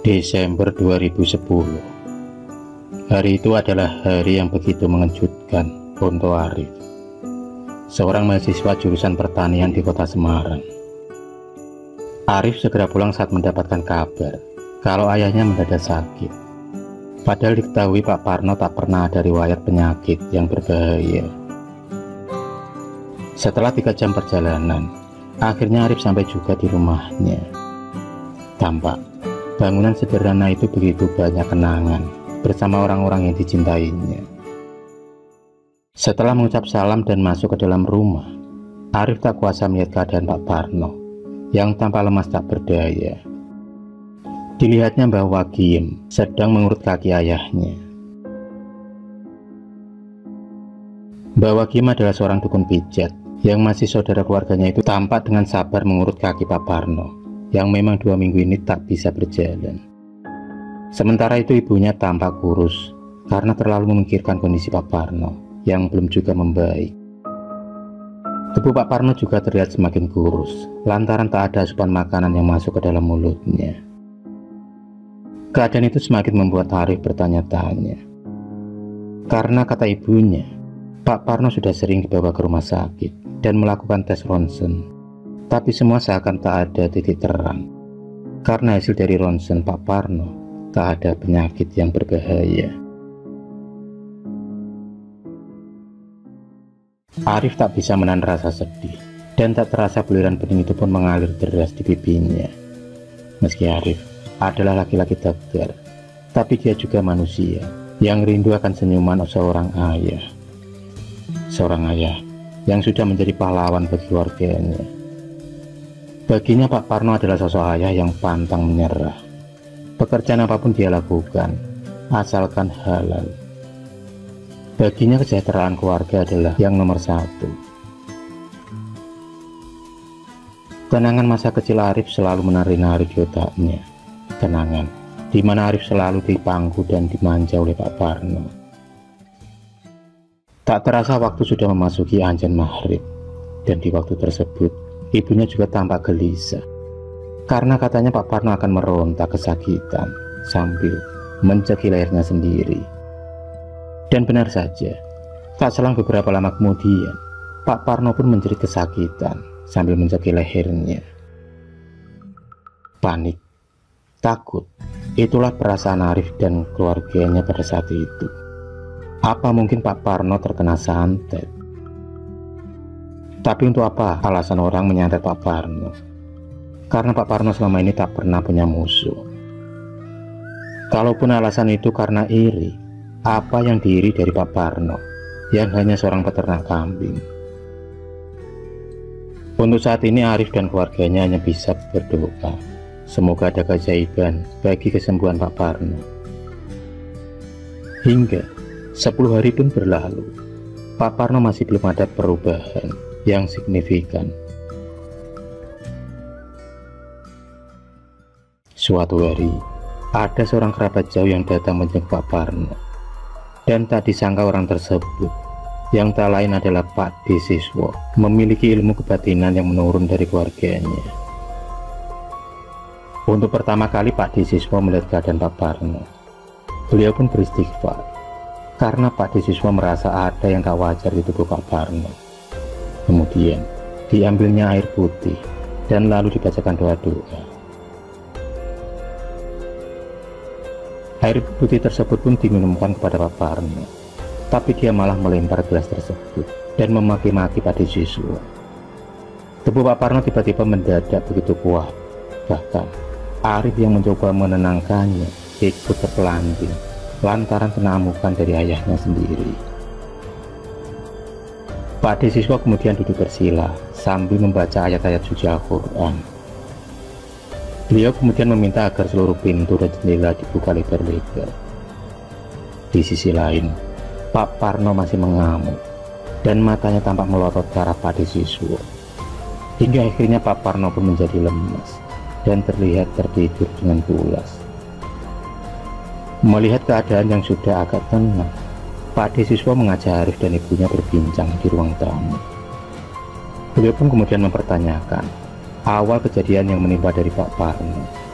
Desember 2010. Hari itu adalah hari yang begitu mengejutkan untuk Arif, seorang mahasiswa jurusan pertanian di kota Semarang. Arif segera pulang saat mendapatkan kabar kalau ayahnya mendadak sakit. Padahal diketahui Pak Parno tak pernah ada riwayat penyakit yang berbahaya. Setelah 3 jam perjalanan, akhirnya Arif sampai juga di rumahnya. Tampak bangunan sederhana itu begitu banyak kenangan bersama orang-orang yang dicintainya. Setelah mengucap salam dan masuk ke dalam rumah, Arif tak kuasa melihat keadaan Pak Parno yang tampak lemas tak berdaya. Dilihatnya Mbah Wagiem sedang mengurut kaki ayahnya. Mbah Wagiem adalah seorang dukun pijat yang masih saudara keluarganya itu tampak dengan sabar mengurut kaki Pak Parno yang memang 2 minggu ini tak bisa berjalan. Sementara itu ibunya tampak kurus karena terlalu memikirkan kondisi Pak Parno yang belum juga membaik. Tubuh Pak Parno juga terlihat semakin kurus lantaran tak ada asupan makanan yang masuk ke dalam mulutnya. Keadaan itu semakin membuat Arif bertanya-tanya. Karena kata ibunya, Pak Parno sudah sering dibawa ke rumah sakit dan melakukan tes ronsen. Tapi semua seakan tak ada titik terang. Karena hasil dari ronsen Pak Parno tak ada penyakit yang berbahaya. Arif tak bisa menahan rasa sedih, dan tak terasa buliran bening itu pun mengalir deras di pipinya. Meski Arif adalah laki-laki tegar, tapi dia juga manusia yang rindu akan senyuman seorang ayah. Seorang ayah yang sudah menjadi pahlawan bagi keluarganya. Baginya Pak Parno adalah sosok ayah yang pantang menyerah. Pekerjaan apapun dia lakukan, asalkan halal. Baginya kesejahteraan keluarga adalah yang nomor 1. Kenangan masa kecil Arif selalu menari-nari di otaknya. Kenangan di mana Arif selalu dipangku dan dimanja oleh Pak Parno. Tak terasa waktu sudah memasuki azan maghrib, dan di waktu tersebut ibunya juga tampak gelisah karena katanya Pak Parno akan meronta kesakitan sambil mencekik lehernya sendiri. Dan benar saja, tak selang beberapa lama kemudian Pak Parno pun menjerit kesakitan sambil mencekik lehernya. Panik, takut, itulah perasaan Arif dan keluarganya pada saat itu. Apa mungkin Pak Parno terkena santet? Tapi untuk apa alasan orang menyantet Pak Parno? Karena Pak Parno selama ini tak pernah punya musuh. Kalaupun alasan itu karena iri, apa yang diiri dari Pak Parno yang hanya seorang peternak kambing? Untuk saat ini Arif dan keluarganya hanya bisa berdoa semoga ada keajaiban bagi kesembuhan Pak Parno. Hingga 10 hari pun berlalu, Pak Parno masih belum ada perubahan yang signifikan. Suatu hari, ada seorang kerabat jauh yang datang menjenguk Pak Parno, dan tak disangka orang tersebut yang tak lain adalah Pak D. Siswo, memiliki ilmu kebatinan yang menurun dari keluarganya. Untuk pertama kali Pak D. Siswo melihat keadaan Pak Parno, beliau pun beristighfar karena Pak D. Siswo merasa ada yang tak wajar di tubuh Pak Parno. Kemudian diambilnya air putih dan lalu dibacakan doa-doa. Air putih tersebut pun diminumkan kepada Pak Parno, tapi dia malah melempar gelas tersebut dan memaki-maki Pak D. Siswo. Tubuh Pak Parno tiba-tiba mendadak begitu kuat. Bahkan Arif yang mencoba menenangkannya ikut terpelanting lantaran kena amukan dari ayahnya sendiri. Pak D. Siswo kemudian duduk bersila sambil membaca ayat-ayat suci Al-Quran. Beliau kemudian meminta agar seluruh pintu dan jendela dibuka lebar-lebar. Di sisi lain, Pak Parno masih mengamuk dan matanya tampak melotot ke arah Pak D. Siswo. Hingga akhirnya Pak Parno pun menjadi lemas dan terlihat tertidur dengan pulas. Melihat keadaan yang sudah agak tenang, Pak D. Siswo mengajak Arif dan ibunya berbincang di ruang tamu. Beliau pun kemudian mempertanyakan awal kejadian yang menimpa dari Pak Parno.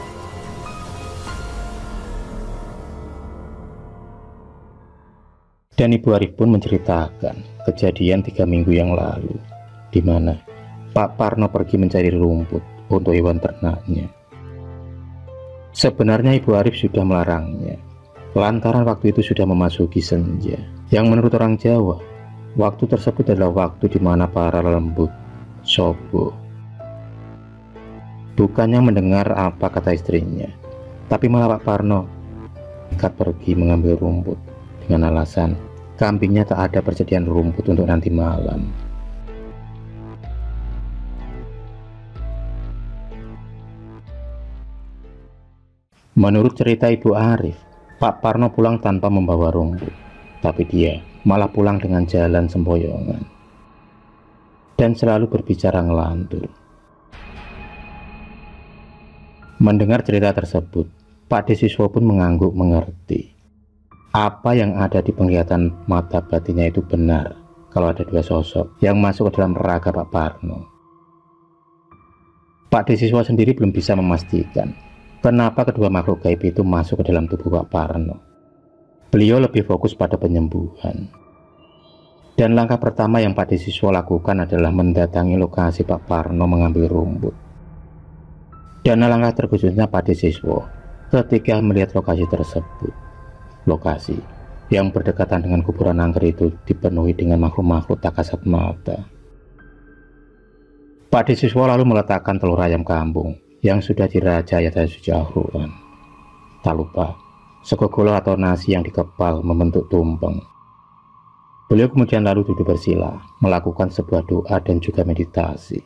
Dan Ibu Arif pun menceritakan kejadian 3 minggu yang lalu, di mana Pak Parno pergi mencari rumput untuk hewan ternaknya. Sebenarnya Ibu Arif sudah melarangnya, lantaran waktu itu sudah memasuki senja, yang menurut orang Jawa, waktu tersebut adalah waktu di mana para lembut sobo. Bukannya mendengar apa kata istrinya, tapi malah Pak Parno nekat pergi mengambil rumput dengan alasan kambingnya tak ada persediaan rumput untuk nanti malam. Menurut cerita Ibu Arif, Pak Parno pulang tanpa membawa rumput, tapi dia malah pulang dengan jalan sempoyongan dan selalu berbicara ngelantur. Mendengar cerita tersebut, Pak Desiswo pun mengangguk mengerti. Apa yang ada di penglihatan mata batinnya itu benar kalau ada 2 sosok yang masuk ke dalam raga Pak Parno. Pak Desiswo sendiri belum bisa memastikan kenapa kedua makhluk gaib itu masuk ke dalam tubuh Pak Parno. Beliau lebih fokus pada penyembuhan. Dan langkah pertama yang Pak Desiswo lakukan adalah mendatangi lokasi Pak Parno mengambil rumput. Dan langkah terkejutnya Pak Desiswo ketika melihat lokasi tersebut. Lokasi yang berdekatan dengan kuburan angker itu dipenuhi dengan makhluk-makhluk tak kasat mata. Pak Desiswo lalu meletakkan telur ayam kampung yang sudah dirajai atas suci Al-Quran. Tak lupa sego golo atau nasi yang dikepal membentuk tumpeng. Beliau kemudian lalu duduk bersila, melakukan sebuah doa dan juga meditasi.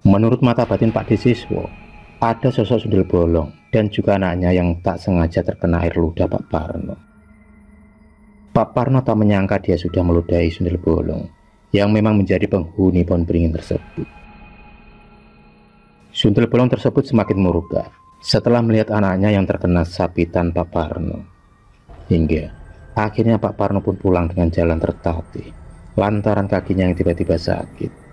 Menurut mata batin Pak Desiswo, ada sosok sundel bolong dan juga anaknya yang tak sengaja terkena air ludah Pak Parno. Pak Parno tak menyangka dia sudah meludahi sundel bolong yang memang menjadi penghuni pohon beringin tersebut. Sundel bolong tersebut semakin murka setelah melihat anaknya yang terkena sapitan Pak Parno. Hingga akhirnya Pak Parno pun pulang dengan jalan tertatih lantaran kakinya yang tiba-tiba sakit.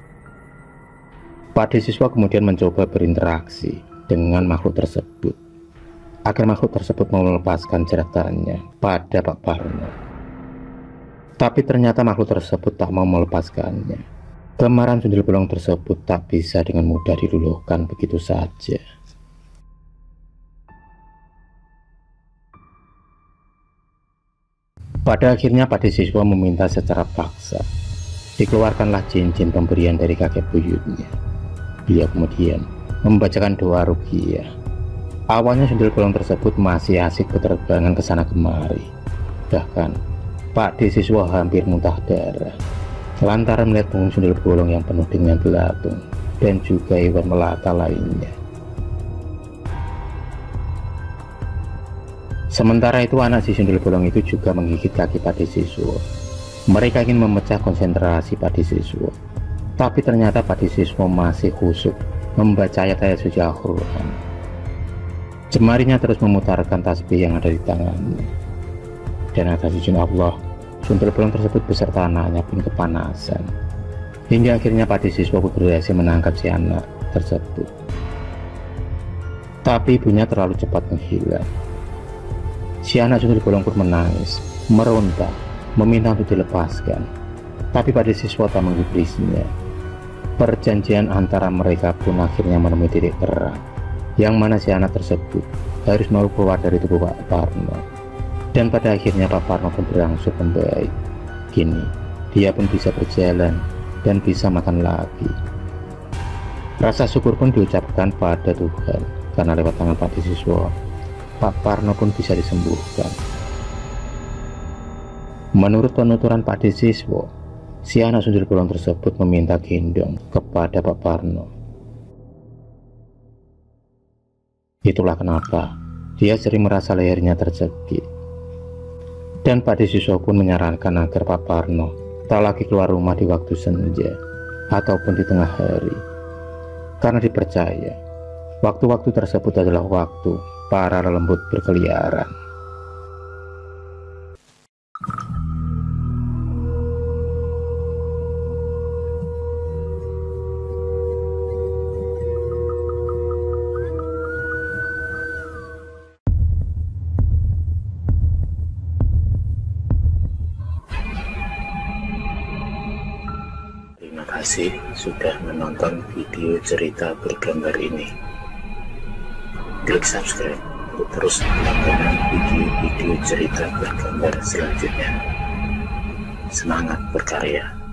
Pak Desiswo kemudian mencoba berinteraksi dengan makhluk tersebut agar makhluk tersebut mau melepaskan jeratannya pada Pak Parno. Tapi ternyata makhluk tersebut tak mau melepaskannya. Kemarahan sundel bolong tersebut tak bisa dengan mudah diluluhkan begitu saja. Pada akhirnya Pak Desiswo meminta secara paksa dikeluarkanlah cincin pemberian dari kakek buyutnya. Beliau kemudian membacakan doa ruqyah. Awalnya sundel bolong tersebut masih asik berterbangan ke sana kemari. Bahkan Pak Desiswo hampir muntah darah lantaran melihat punggung sundel bolong yang penuh dengan belatung dan juga hewan melata lainnya. Sementara itu anak si sundel bolong itu juga menggigit kaki Pak Desiswo. Mereka ingin memecah konsentrasi Pak Desiswo, tapi ternyata Pak Desiswo masih khusyuk membaca ayat-ayat suci Al-Quran. Jemarinya terus memutarkan tasbih yang ada di tangannya. Dan atas izin Allah, sundel bolong tersebut beserta anaknya pun kepanasan. Hingga akhirnya Pak Desiswo berhasil menangkap si anak tersebut. Tapi ibunya terlalu cepat menghilang. Si anak sundel bolong pun menangis, meronta, meminta untuk dilepaskan. Tapi Pak Desiswo tak menggubrisnya. Perjanjian antara mereka pun akhirnya menemui titik terang, yang mana si anak tersebut harus mau keluar dari tubuh Pak Parno. Dan pada akhirnya Pak Parno pun berangsur membaik. Kini dia pun bisa berjalan dan bisa makan lagi. Rasa syukur pun diucapkan pada Tuhan karena lewat tangan Pak Desiswo, Pak Parno pun bisa disembuhkan. Menurut penuturan Pak Desiswo, si anak sundel bolong tersebut meminta gendong kepada Pak Parno. Itulah kenapa dia sering merasa lehernya tercekik. Dan Pak Desiswo pun menyarankan agar Pak Parno tak lagi keluar rumah di waktu senja ataupun di tengah hari, karena dipercaya waktu-waktu tersebut adalah waktu para lembut berkeliaran. kasih sudah menonton video cerita bergambar ini. Klik subscribe untuk terus mendapatkan video-video cerita bergambar selanjutnya. Semangat berkarya.